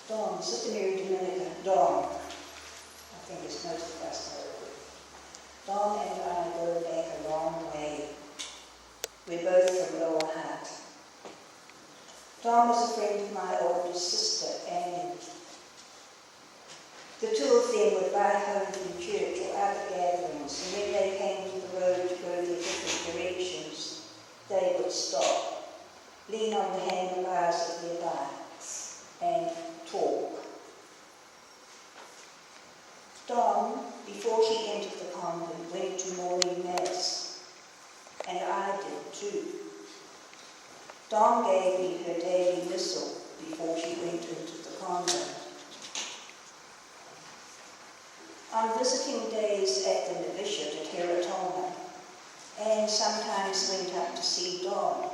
Dom, Sister Mary Dominica, Dom, I think it's most of us know it. Dom and I go back a long way. We're both from Lower Hutt. Dom was a friend of my older sister, Annie. The two of them would ride home from church or other gatherings, and when they came to the road to go their different directions, they would stop, lean on the handlebars of their bikes, and talk. Dom, before she entered the convent, went to morning mass, and I did too. Dom gave me her daily missal before she went into the convent. On visiting days at the novitiate at Heratona, Anne sometimes went up to see Dom,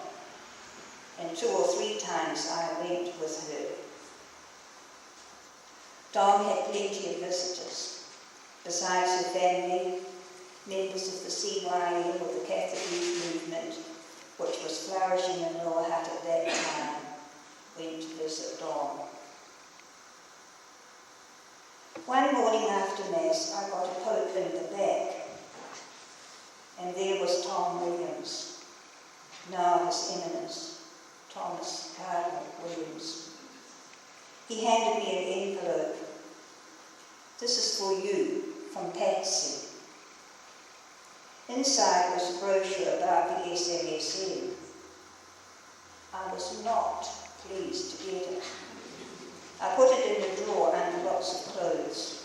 and 2 or 3 times I went with her. Dom had plenty of visitors. Besides her family, members of the CYM, or the Catholic Youth Movement, which was flourishing in Lower Hutt at that time, went to visit Dom. One morning after Mass, I got a poke in the back, and there was Tom Williams, now His Eminence, Thomas Cardinal Williams. He handed me an envelope. "This is for you, from Patsy." Inside was a brochure about the SMSM. I was not pleased to get it. I put it in a drawer under lots of clothes.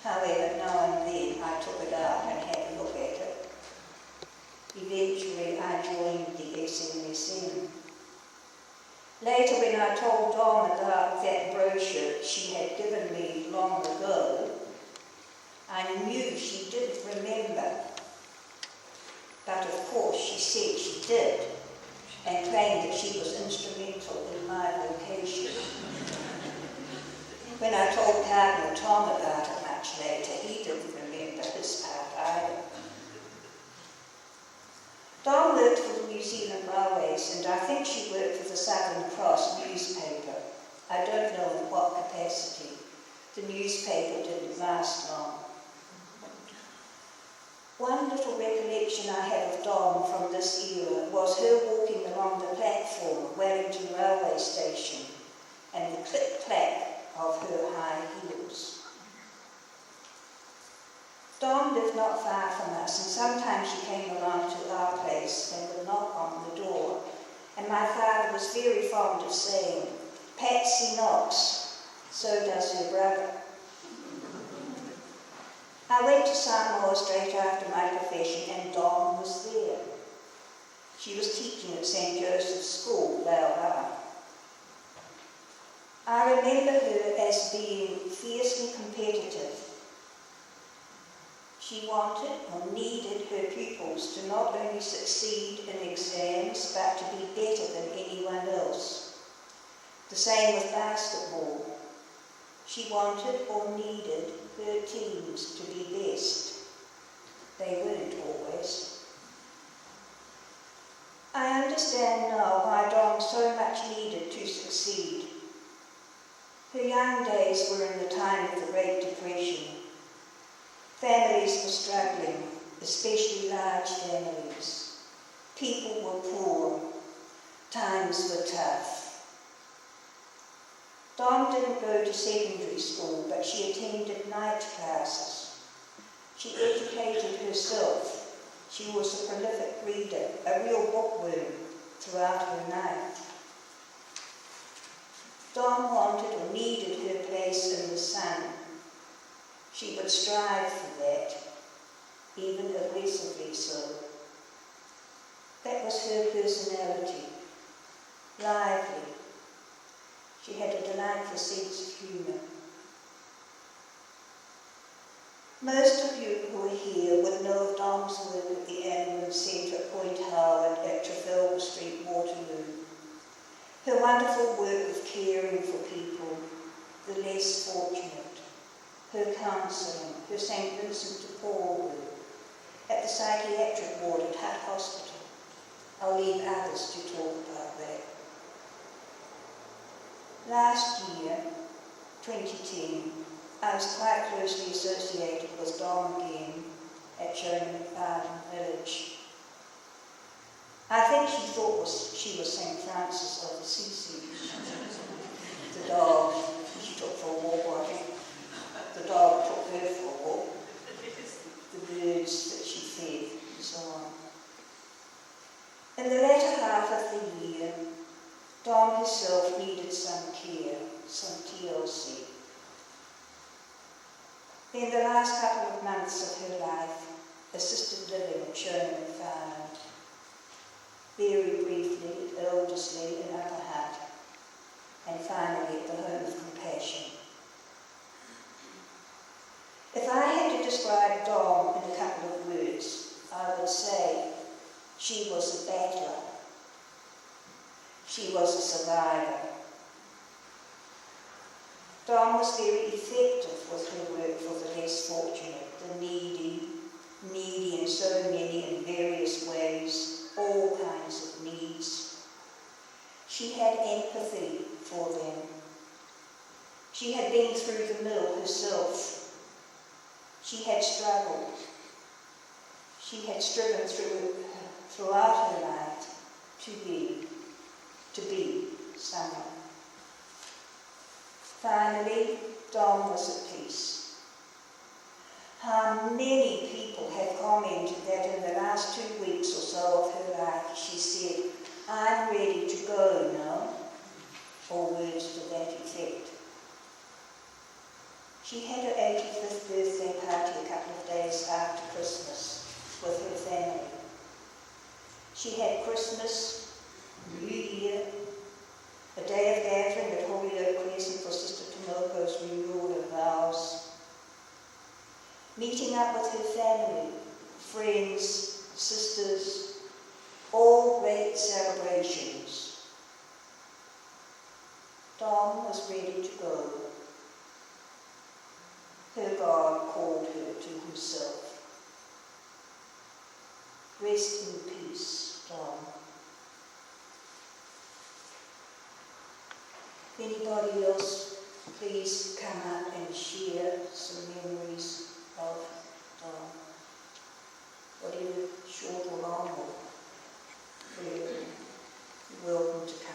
However, now and then I took it out and had a look at it. Eventually I joined the SMSM. Later, when I told Dom about that brochure she had given me long ago, I knew she didn't remember. But of course she said she did, and claimed that she was instrumental in my vocation. When I told Cardinal Tom about it much later, he didn't remember his part either. Dom worked for the New Zealand Railways, and I think she worked for the Southern Cross newspaper. I don't know in what capacity. The newspaper didn't last long. One little recollection I have of Dom from this era was her walking along the platform of Wellington Railway Station and the click-clack of her high heels. Dom lived not far from us, and sometimes she came along to our place and would knock on the door, and my father was very fond of saying, "Patsy knocks, so does her brother." I went to Samoa straight after my profession, and Dom was there. She was teaching at St. Joseph's School, Laura. I remember her as being fiercely competitive. She wanted or needed her pupils to not only succeed in exams, but to be better than anyone else. The same with basketball. She wanted or needed her teams to be best. They weren't always. I understand now why Dom so much needed to succeed. Her young days were in the time of the Great Depression. Families were struggling, especially large families. People were poor. Times were tough. Dom didn't go to secondary school, but she attended night classes. She educated herself. She was a prolific reader, a real bookworm throughout her life. Dom wanted or needed her place in the sun. She would strive for that, even aggressively so. That was her personality, lively. She had a delightful sense of humour. Most of you who are here would know of Dom's work at the Ambulance Centre at Point Howard at Trafalgar Street, Waterloo. Her wonderful work of caring for people, the less fortunate, her counselling, her St. Vincent de Paul work, at the psychiatric ward at Hutt Hospital. I'll leave others to talk about that. Last year, 2010, I was quite closely associated with Dom again at Dominica village. I think she thought she was St. Francis of Assisi. The dog she took for a walk, or I think the dog took her for a walk. The birds that she fed, and so on. In the latter half of the year, Dom herself needed some care, some TLC. In the last couple of months of her life, assisted living at Sherman found, very briefly at Eldersley in Upper Hutt, and finally at the Home of Compassion. If I had to describe Dom in a couple of words, I would say she was a battler. She was a survivor. Dom was very effective with her work for the less fortunate, the needy in so many and various ways, all kinds of needs. She had empathy for them. She had been through the mill herself. She had struggled. She had striven throughout her life to be someone. Finally, Dom was at peace. How many people have commented that in the last 2 weeks or so of her life she said, "I'm ready to go now," or words to that effect. She had her 85th birthday party a couple of days after Christmas with her family. She had Christmas, New Year, a day of gathering at Holyoke Crescent for Sister Tomoko's renewal of vows, meeting up with her family, friends, sisters, all great celebrations. Dom was ready to go. Her God called her to himself. Rest in peace, Dom. Anybody else, please come up and share.